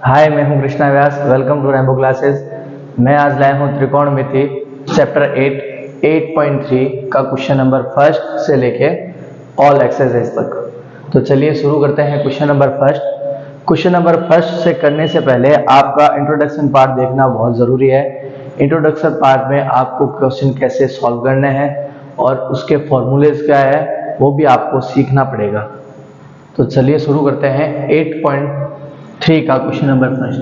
हाय, मैं हूं Krishna Vyas. Welcome to Rambo classes. मैं आज लाया हूं त्रिकोणमिति चैप्टर 8 8.3 का क्वेश्चन नंबर फर्स्ट से लेके ऑल एक्सरसाइज तक। तो चलिए शुरू करते हैं question number first. Question number first से करने से पहले आपका इंट्रोडक्शन पार्ट देखना बहुत ज़रूरी है। इंट्रोडक्शन पार्ट में आपको क्वेश्चन कैसे सॉल्व करने हैं और उसके फॉर्मूलेज क्या है वो भी आपको सीखना पड़ेगा। तो चलिए शुरू करते हैं 8.3 का क्वेश्चन नंबर फर्स्ट।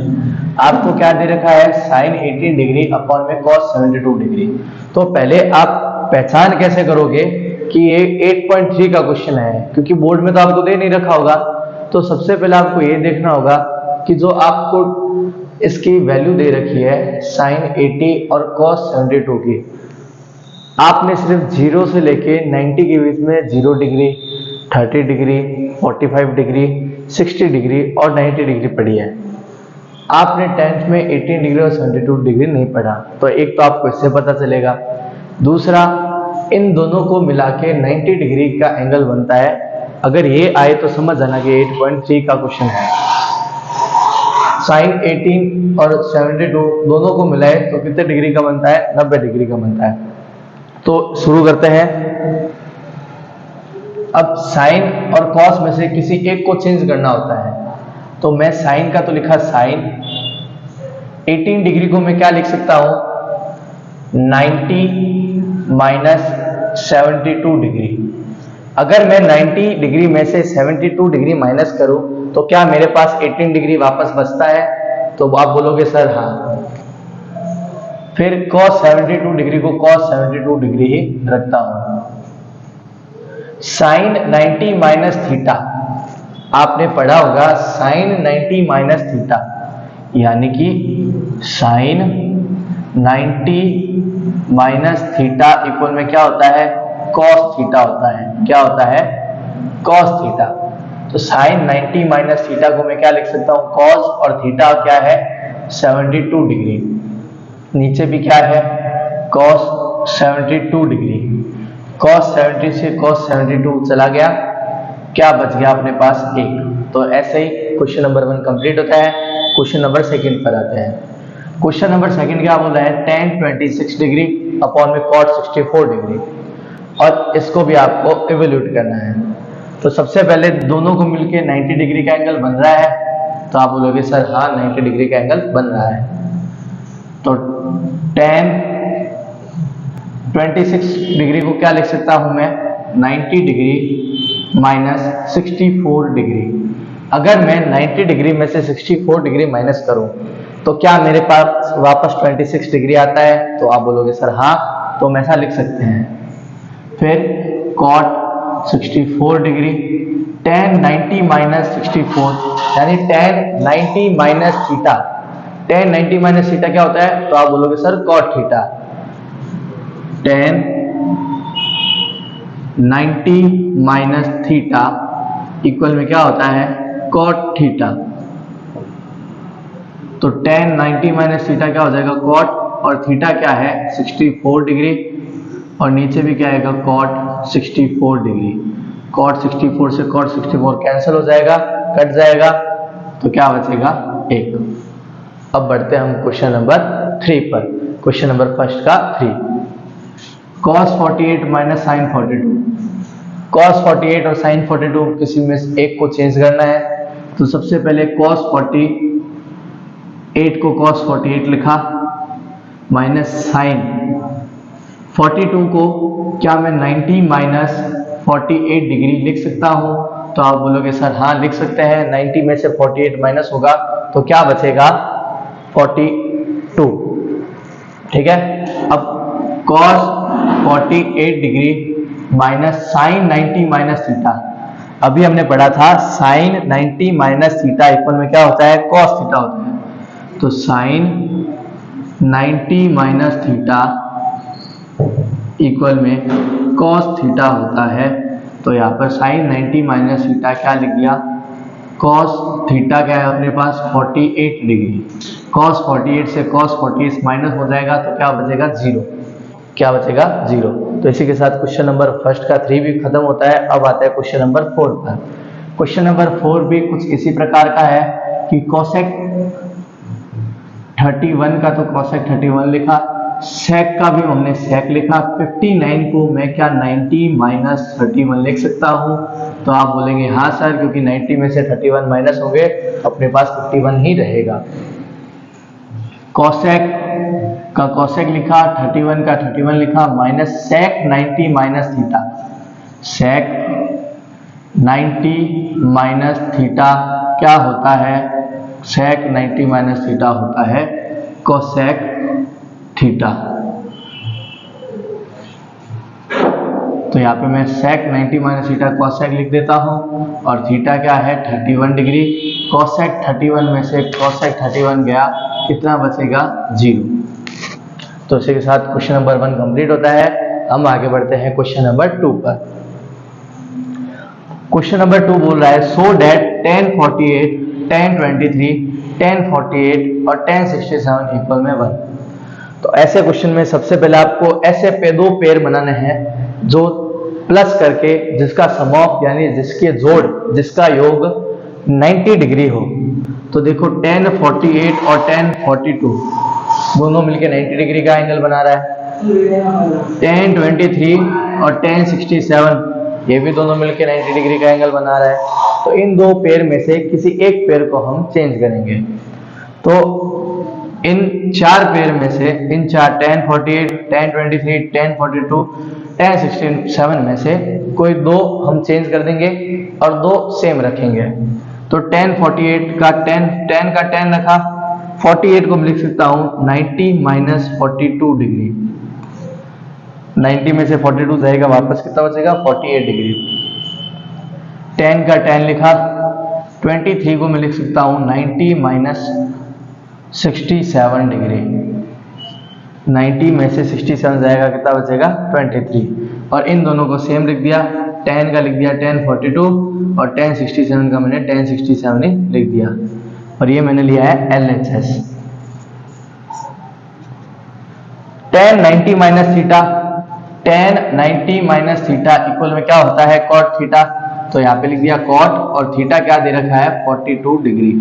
आपको क्या दे रखा है? साइन 18 डिग्री अपॉन में कॉस 72 डिग्री। तो पहले आप पहचान कैसे करोगे कि ये 8.3 का क्वेश्चन है, क्योंकि बोर्ड में तो आपको दे नहीं रखा होगा। तो सबसे पहले आपको ये देखना होगा कि जो आपको इसकी वैल्यू दे रखी है साइन 80 और कॉस 72 की, आपने सिर्फ 0 से लेके 90 के बीच में 0 डिग्री, 30 डिग्री, 45 डिग्री, 60 डिग्री और 90 डिग्री पढ़ी है। आपने 10th में 18 डिग्री और 72 डिग्री नहीं पढ़ा। तो एक तो आपको इससे पता चलेगा। दूसरा, इन दोनों को मिला के 90 डिग्री का एंगल बनता है। अगर ये आए तो समझ जाना कि 8.3 का क्वेश्चन है। साइन 18 और 72 दोनों को मिलाए तो कितने डिग्री का बनता है? 90 डिग्री का बनता है। तो शुरू करते हैं। अब साइन और कॉस में से किसी एक को चेंज करना होता है। तो मैं साइन का तो लिखा साइन, 18 डिग्री को मैं क्या लिख सकता हूं? 90 माइनस 72 डिग्री। अगर मैं 90 डिग्री में से 72 डिग्री माइनस करूं तो क्या मेरे पास 18 डिग्री वापस बचता है? तो आप बोलोगे सर हाँ। फिर cos 72 डिग्री को cos 72 डिग्री ही रखता हूं। साइन 90 माइनस थीटा, आपने पढ़ा होगा साइन 90 माइनस थीटा, यानी कि साइन 90 माइनस थीटा इक्वल में क्या होता है? cos थीटा होता है। क्या होता है? cos theta. तो साइन 90 माइनस थीटा को मैं क्या लिख सकता हूं? cos, और थीटा क्या है? 72 डिग्री। नीचे भी क्या है? cos 72 degree. cos 70 से cos 72 चला गया, क्या बच गया अपने पास? 1। तो ऐसे ही क्वेश्चन नंबर 1 कंप्लीट होता है। क्वेश्चन नंबर 2 पर आते हैं। क्वेश्चन नंबर 2 क्या बोल रहा है? tan 26 डिग्री अपॉन में cot 64 डिग्री, और इसको भी आपको इवेल्यूट करना है। तो सबसे पहले दोनों को मिलके 90 डिग्री का एंगल बन रहा है। तो आप बोलोगे सर हाँ, 90 डिग्री का एंगल बन रहा है। तो tan 26 डिग्री को क्या लिख सकता हूं मैं? 90 डिग्री माइनस 64 डिग्री। अगर मैं 90 डिग्री में से 64 डिग्री माइनस करूं तो क्या मेरे पास वापस 26 डिग्री आता है? तो आप बोलोगे सर हाँ, तो हम ऐसा लिख सकते हैं। फिर cot 64 डिग्री, tan 90 माइनस 64, यानी tan 90 minus theta. tan 90 minus theta क्या होता है? तो आप बोलोगे sir cot theta. tan 90 minus theta equal में क्या होता है? cot theta. तो tan 90 माइनस थीटा क्या हो जाएगा? cot, और थीटा क्या है? 64 डिग्री, और नीचे भी क्या आएगा? cot 64 degree. cot 64 से cot 64 कैंसिल हो जाएगा, कट जाएगा, तो क्या बचेगा? 1। अब बढ़ते हैं हम क्वेश्चन नंबर 3 पर। क्वेश्चन नंबर फर्स्ट का 3, cos 48 माइनस साइन 42। cos 48 और साइन 42 किसी में से एक को चेंज करना है। तो सबसे पहले cos 48 को cos 48 लिखा, माइनस साइन 42 को क्या मैं 90 माइनस 48 डिग्री लिख सकता हूं? तो आप बोलोगे सर हाँ लिख सकते हैं। 90 में से 48 माइनस होगा तो क्या बचेगा? 42। ठीक है। अब cos 48 degree minus sine 90 minus theta, अभी हमने पढ़ा था साइन 90 माइनस थीटा इक्वल में क्या होता है? cos थीटा होता है। तो साइन 90 माइनस थीटा इक्वल में cos थीटा होता है। तो यहाँ पर साइन 90 माइनस थीटा क्या लिख दिया? cos थीटा क्या है अपने पास? 48 डिग्री। cos 48 से cos 48 माइनस हो जाएगा तो क्या बचेगा? 0। क्या बचेगा? 0। तो इसी के साथ क्वेश्चन नंबर फर्स्ट का 3 भी खत्म होता है। अब आता है क्वेश्चन नंबर 4 पर। क्वेश्चन नंबर 4 भी कुछ इसी प्रकार का है। कि कोसेक 31 का तो कोसेक 31 लिखा, सेक का भी हमने सेक लिखा, 59 को मैं क्या 90 माइनस 31 लिख सकता हूं? तो आप बोलेंगे हाँ सर, क्योंकि 90 में से 31 माइनस होंगे अपने पास 51 ही रहेगा। कोसेक का कोसेक लिखा, 31 का 31 लिखा, माइनस सेक 90 माइनस थीटा, सेक 90 माइनस थीटा क्या होता है? सेक 90 माइनस थीटा होता है कोसेक थीटा। तो यहाँ पे मैं सेक 90 माइनस थीटा कोसेक लिख देता हूँ, और थीटा क्या है 31 डिग्री। कोसेक 31 में से कोसेक 31 गया, कितना बचेगा 0। तो इसी के साथ क्वेश्चन नंबर 1 कंप्लीट होता है। हम आगे बढ़ते हैं क्वेश्चन नंबर 2 पर। क्वेश्चन नंबर 2 बोल रहा है सो डेट 1048, 1023, 1048 और 1067 इक्वल में 1। तो ऐसे क्वेश्चन में सबसे पहले आपको ऐसे दो पेयर बनाने हैं जो प्लस करके जिसका सम ऑफ यानी जिसके जोड़ जिसका योग 90 डिग्री हो। तो देखो 1048 और 1042 दोनों मिलके 90 डिग्री का एंगल बना रहा है। 1023 और 1067 ये भी दोनों मिलके 90 डिग्री का एंगल बना रहा है। तो इन दो पेयर में से किसी एक पेयर को हम चेंज करेंगे। तो इन चार पेयर में से इन चार 1048, 1023, 1042, 1067 में से कोई दो हम चेंज कर देंगे और दो सेम रखेंगे। तो 1048 का 10 का 10 रखा, 48 को मैं लिख सकता हूं 90 माइनस 42 डिग्री। 90 में से 42 जाएगा, वापस कितना बचेगा 48 डिग्री। 10 का 10 लिखा, 23 को मैं लिख सकता हूं 90 माइनस 67 डिग्री। 90 में से 67 जाएगा, कितना बचेगा 23। और इन दोनों को सेम लिख दिया, 10 का लिख दिया 1042 और 1067 का मैंने 1067 ही लिख दिया। और ये मैंने लिया है LHS। 10 90 minus theta, 10 90 minus theta equal में क्या होता है कॉट थीटा। तो यहाँ पे लिख दिया कॉट और थीटा क्या दे रखा है 42 डिग्री।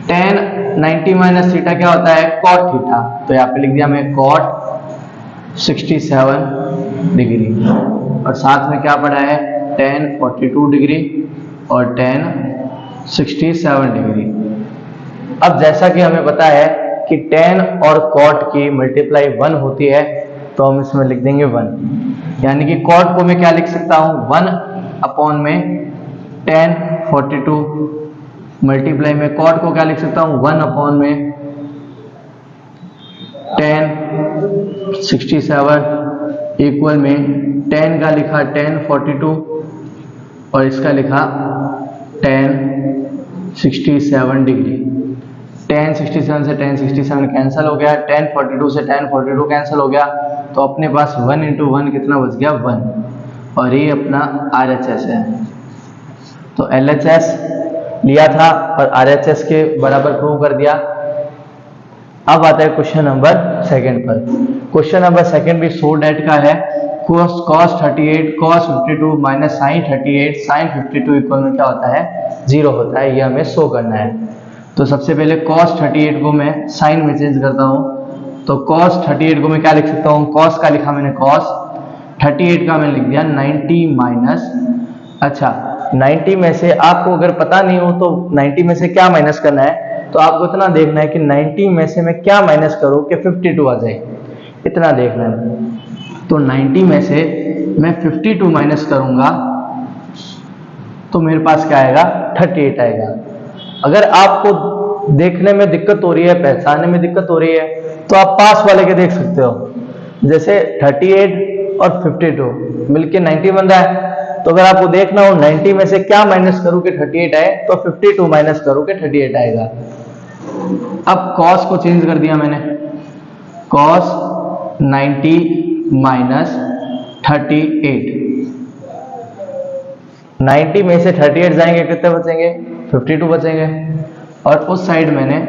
10 90 माइनस थीटा क्या होता है कॉट थीटा। तो यहाँ पे लिख दिया मैं कॉट 67 डिग्री। और साथ में क्या पड़ा है 10 42 डिग्री और 10 67 डिग्री। अब जैसा कि हमें पता है कि 10 और कॉट की मल्टीप्लाई 1 होती है, तो हम इसमें लिख देंगे 1। यानी कि कॉट को मैं क्या लिख सकता हूं 1 अपॉन में 10 42 मल्टीप्लाई में कॉट को क्या लिख सकता हूं 1 अपॉन में 10 67 इक्वल में 10 का लिखा 10 42 और इसका लिखा 10 67 डिग्री। 10 67 से 10 67 कैंसिल हो गया, 10 42 से 10 42 कैंसिल हो गया। तो अपने पास 1 इंटू 1 कितना बच गया 1। और ये अपना RHS है। तो LHS लिया था और RHS के बराबर प्रूव कर दिया। अब आता है क्वेश्चन नंबर 2 पर। क्वेश्चन नंबर 2 भी सो डेट का है cos 38 cos 52 minus sine 38 sine 52 equal में क्या होता है 0 होता है। ये हमें शो करना है। तो सबसे पहले cos 38 को मैं साइन में चेंज करता हूं। तो cos 38 को मैं क्या लिख सकता हूं cos का लिखा मैंने cos 38 का मैंने लिख दिया 90 माइनस। अच्छा 90 में से आपको अगर पता नहीं हो तो 90 में से क्या माइनस करना है, तो आपको इतना देखना है कि 90 में से मैं क्या माइनस करूं कि 52 आ जाए, इतना देखना है। तो 90 में से मैं 52 माइनस करूंगा तो मेरे पास क्या आएगा 38 आएगा। अगर आपको देखने में दिक्कत हो रही है, पहचानने में दिक्कत हो रही है, तो आप पास वाले के देख सकते हो। जैसे 38 और 52 मिलके 90 बन रहा है। तो अगर आपको देखना हो 90 में से क्या माइनस करूं कि 38 आए, तो 52 माइनस करूं कि 38 आएगा। अब cos को चेंज कर दिया मैंने, cos 90 माइनस 38। 90 में से 38 जाएंगे, कितने बचेंगे 52 बचेंगे। और उस साइड मैंने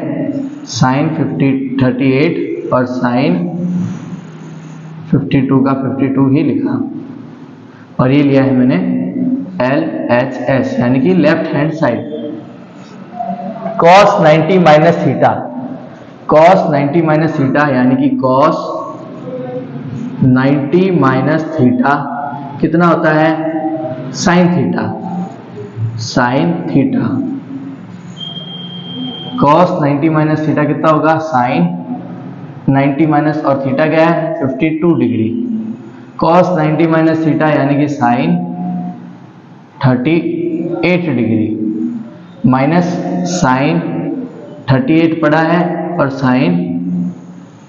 साइन 38 और साइन 52 का 52 ही लिखा। और ये लिया है मैंने LHS यानी कि left hand side. cos 90 minus theta, cos 90 minus theta यानी कि cos 90 माइनस थीटा कितना होता है, sin theta, sin theta. cos 90 minus theta कितना होगा, sin 90 माइनस और थीटा क्या है 52 डिग्री, cos 90 माइनस थीटा यानी कि sin 38 डिग्री माइनस sin 38 पड़ा है और sin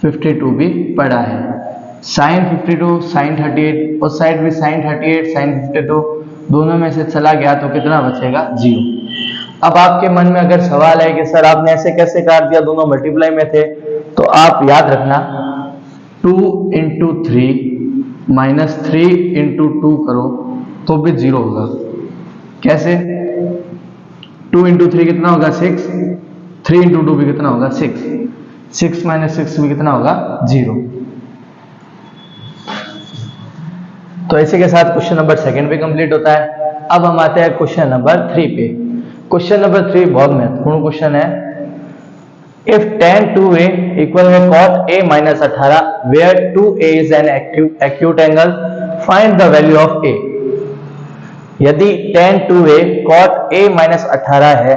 52 भी पड़ा है। sin 52 sin 38 उस साइड भी sin 38 sin 52 दोनों में से चला गया तो कितना बचेगा, 0। अब आपके मन में अगर सवाल है कि सर आपने ऐसे कैसे काट दिया, दोनों मल्टीप्लाई में थे, तो आप याद रखना 2 इंटू 3 माइनस 3 इंटू 2 करो तो भी 0 होगा। कैसे, 2 इंटू 3 कितना होगा 6, 3 इंटू 2 भी कितना होगा 6, 6 माइनस 6 भी कितना होगा 0। तो इसी के साथ क्वेश्चन नंबर 2 भी कंप्लीट होता है। अब हम आते हैं क्वेश्चन नंबर 3 पे। क्वेश्चन नंबर 3 बहुत महत्वपूर्ण क्वेश्चन है। इफ tan 2a इक्वल है cot a minus 18 where 2a is an acute angle, find the value of a। यदि tan 2a cot a minus 18 है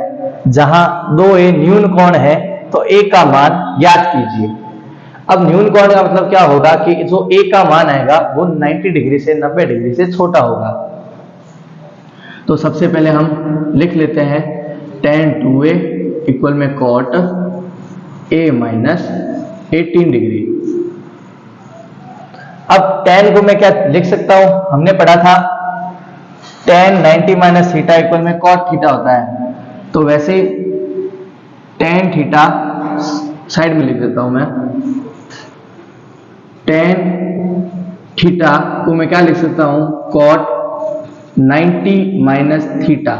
जहां 2a न्यून कोण है तो a का मान ज्ञात कीजिए। अब न्यून कोण का मतलब क्या होगा कि जो a का मान आएगा वो 90 डिग्री से 90 डिग्री से छोटा होगा। तो सबसे पहले हम लिख लेते हैं tan 2a इक्वल में cot a माइनस 18 डिग्री। अब tan को मैं क्या लिख सकता हूं, हमने पढ़ा था tan 90 माइनस थीटा इक्वल में cot थीटा होता है, तो वैसे tan थीटा साइड में लिख देता हूं मैं, tan थीटा को मैं क्या लिख सकता हूं, cot 90 minus theta.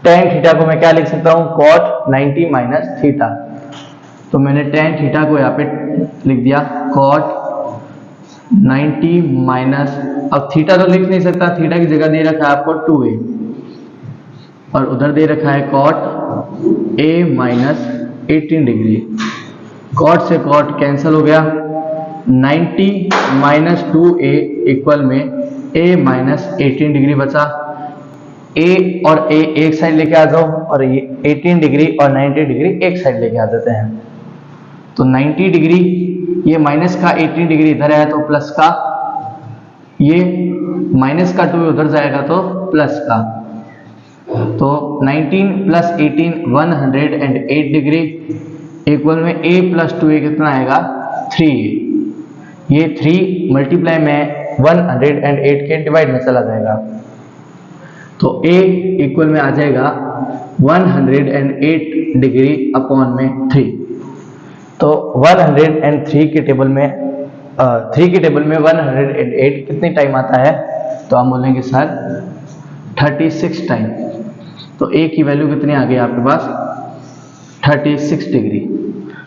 tan theta को मैं क्या लिख सकता हूं, cot 90 माइनस थीटा। तो मैंने tan थीटा को यहाँ पे लिख दिया cot 90 माइनस, अब थीटा तो लिख नहीं सकता, थीटा की जगह दे रखा है आपको 2a और उधर दे रखा है cot a minus 18 degree. cot से cot कैंसिल हो गया, 90 माइनस 2a इक्वल में a माइनस 18 डिग्री बचा। a और a एक साइड लेके आ जाओ और ये 18 डिग्री और 90 डिग्री एक साइड लेके आ देते हैं। तो 90 डिग्री ये माइनस का, 18 डिग्री इधर है तो प्लस का, ये माइनस का 2 उधर जाएगा तो प्लस का। तो 19 प्लस 18 108 डिग्री इक्वल में a प्लस 2a कितना आएगा 3। ये 3 मल्टीप्लाई में 108 के डिवाइड में चला जाएगा तो a इक्वल में आ जाएगा 108 डिग्री अपॉन में 3। तो 103 के टेबल में 3 के टेबल में 108 कितनी टाइम आता है, तो हम बोलेंगे सर 36 टाइम। तो a की वैल्यू कितनी आ गई आपके पास 36 डिग्री।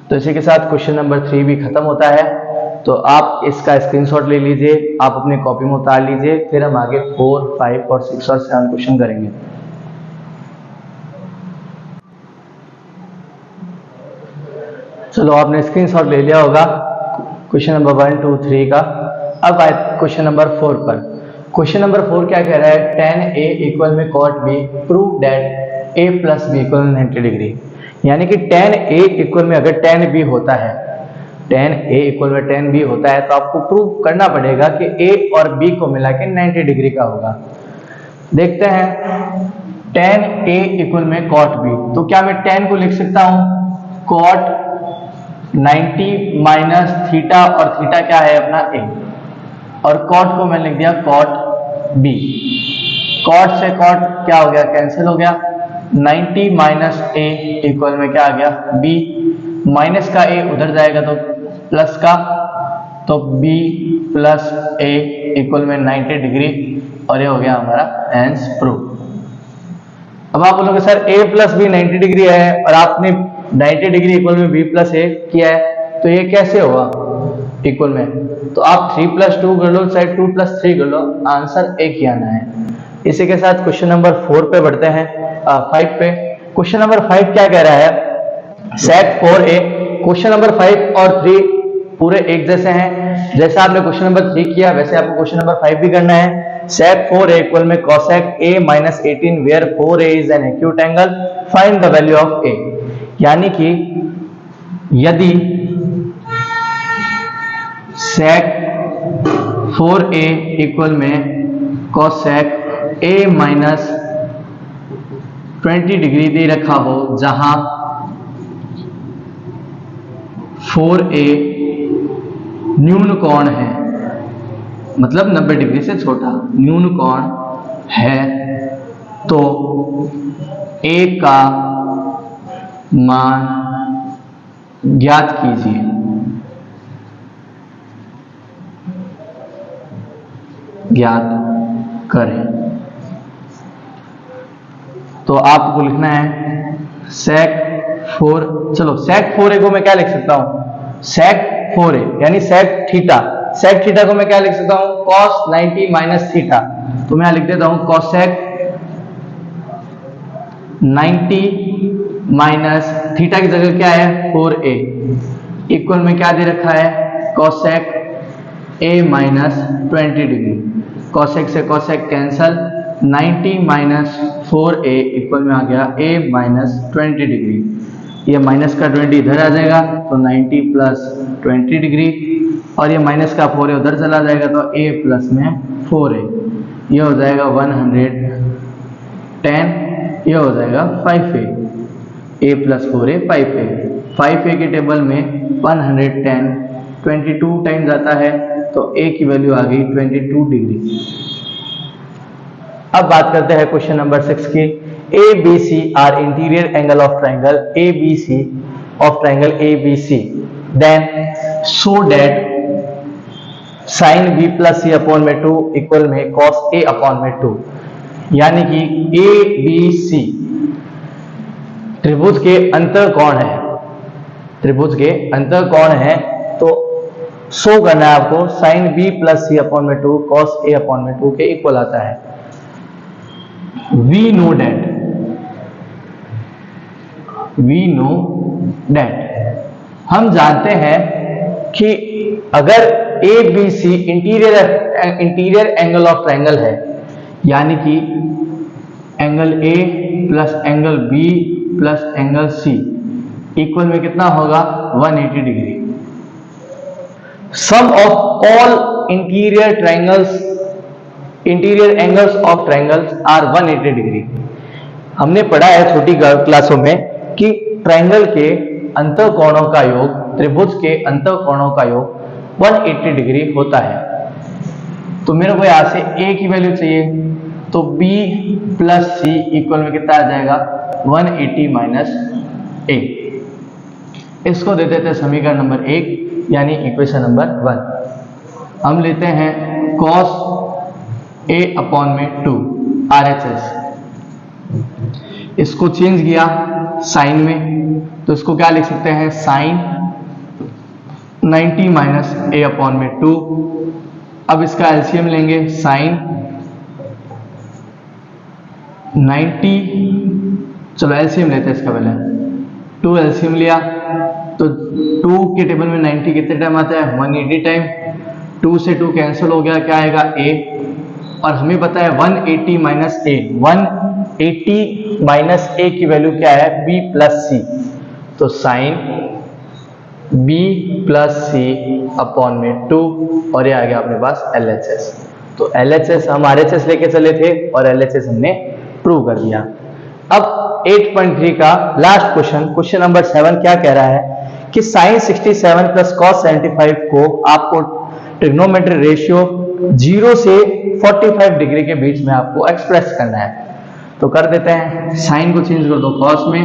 तो इसी के साथ क्वेश्चन नंबर 3 भी खत्म होता है। तो आप इसका स्क्रीनशॉट ले लीजिए, आप अपनी कॉपी में उतार लीजिए, फिर हम आगे 4, 5 और 6 और 7 क्वेश्चन करेंगे। चलो आपने स्क्रीनशॉट ले लिया होगा क्वेश्चन नंबर 1, 2, 3 का। अब आए क्वेश्चन नंबर 4 पर। क्वेश्चन नंबर 4 क्या कह रहा है, tan a इक्वल में cot b, prove that a plus b equal 90 degree. यानी कि tan a इक्वल में अगर tan b होता है, tan a इक्वल में tan b होता है तो आपको प्रूव करना पड़ेगा कि a और b को मिला के 90 डिग्री का होगा। देखते हैं tan a इक्वल में cot b, तो क्या मैं tan को लिख सकता हूं cot 90 माइनस थीटा और थीटा क्या है अपना a, और cot को मैंने लिख दिया cot b। cot से cot क्या हो गया कैंसिल हो गया, 90 माइनस a इक्वल में क्या आ गया b, माइनस का a उधर जाएगा तो प्लस का, तो b प्लस a इक्वल में 90 डिग्री, और ये हो गया हमारा हेंस प्रूफ। अब आप बोलोगे sir a plus b 90 degree है और आपने 90 डिग्री इक्वल में b प्लस a किया है, तो ये कैसे होगा इक्वल में? तो आप 3 प्लस 2 कर लो चाहे 2 प्लस 3 कर लो, आंसर एक ही आना है। इसी के साथ क्वेश्चन नंबर 4 पे बढ़ते हैं, 5 पे। क्वेश्चन नंबर 5 क्या कह रहा है, सेक 4a। क्वेश्चन नंबर 5 और 3 पूरे एक जैसे हैं, जैसा आपने क्वेश्चन नंबर 3 किया वैसे आपको क्वेश्चन नंबर 5 भी करना है। सेक 4a इक्वल में cosec a minus 18 where 4a is an acute angle, find the value of a। यानी कि यदि सेक 4a इक्वल में cosec a minus 20 डिग्री दे रखा हो, जहां 4a न्यून कोण है, मतलब 90 डिग्री से छोटा न्यून कोण है, तो a का मान ज्ञात कीजिए। ज्ञात करें। तो आपको लिखना है सेक 4, चलो सेक 4a को मैं क्या लिख सकता हूं, सेक 4a यानी सेक थीटा। सेक थीटा को मैं क्या लिख सकता हूं, cos 90 माइनस थीटा। तो मैं यहां लिख देता हूं cosec 90 माइनस थीटा की जगह क्या है 4a इक्वल में क्या दे रखा है cosec a minus 20 degree. cosec से cosec cancel, 90 minus 4a equal में आ गया a माइनस 20 डिग्री। ये माइनस का 20 इधर आ जाएगा तो 90 प्लस 20 डिग्री, और ये माइनस का 4a उधर चला जाएगा तो a प्लस में 4a, ये हो जाएगा 110, ये हो जाएगा 5a, a plus 4a 5a। 5a के टेबल में 110 22 टाइम्स आता है तो a की वैल्यू आ गई 22 डिग्री। अब बात करते हैं क्वेश्चन नंबर 6 की। ABC are interior angle of triangle ABC of triangle ABC, then so that sine b plus C upon में 2 इक्वल में cos a अपॉन में 2। यानी कि ABC त्रिभुज के अंतःकोण है, त्रिभुज के अंतःकोण है, तो शो करना है आपको sign b plus C upon में 2 cos a अपॉन में 2 के इक्वल आता है। वी नो दैट हम जानते हैं कि अगर ABC interior angle of triangle है, यानी कि angle A plus angle B plus angle C equal में कितना होगा 180 degree. Sum of all interior angles of triangles are 180 degree. हमने पढ़ा है छोटी क्लासों में कि ट्राइंगल के अंतःकोणों का योग, त्रिभुज के अंतःकोणों का योग 180 डिग्री होता है। तो मेरे को यहां से a की वैल्यू चाहिए, तो b प्लस सी इक्वल में कितना आ जाएगा 180 माइनस a। इसको दे देते हैं समीकरण नंबर 1 यानी इक्वेशन नंबर 1। हम लेते हैं cos a अपॉन में 2 RHS, इसको चेंज किया साइन में, तो इसको क्या लिख सकते हैं साइन 90 माइनस a अपॉन में 2। अब इसका एलसीएम लेंगे, साइन 90, चलो एलसीएम लेते हैं इसका पहले, 2 एलसीएम लिया तो 2 के टेबल में 90 कितने टाइम आता है 180 टाइम, 2 से 2 कैंसिल हो गया, क्या आएगा a, और हमें पता है 180 माइनस a, 180 माइनस a की वैल्यू क्या है b प्लस सी, तो sign b plus C upon में 2, और ये आ गया अपने पास LHS। तो LHS हम RHS लेके चले थे और LHS हमने प्रूव कर दिया। अब 8.3 का लास्ट क्वेश्चन नंबर 7 क्या कह रहा है कि साइन 67 प्लस कॉस 75 को आपको ट्रिग्नोमेट्री रेशियो 0 से 45 डिग्री के बीच में आपको एक्सप्रेस करना है। तो कर देते हैं, साइन को चेंज कर दो कॉस में,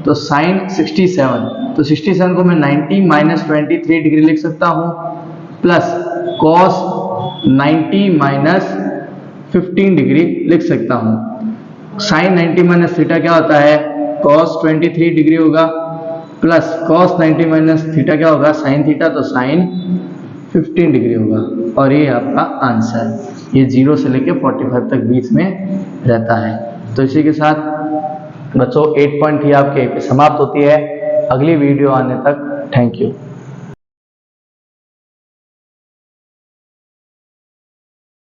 तो साइन 67, तो 67 को मैं 90 माइनस 23 डिग्री लिख सकता हूं, प्लस कॉस 90 माइनस 15 डिग्री लिख सकता हूं। साइन 90 माइनस थीटा क्या होता है कॉस 23 डिग्री होगा, प्लस कॉस 90 माइनस थीटा क्या होगा साइन थीटा, तो साइन 15 डिग्री होगा, और ये आपका आंसर। ये 0 से लेके 45 तक बीच में रहता है। तो इसी के साथ बच्चों 8.3 आपके समाप्त होती है। अगली वीडियो आने तक थैंक यू।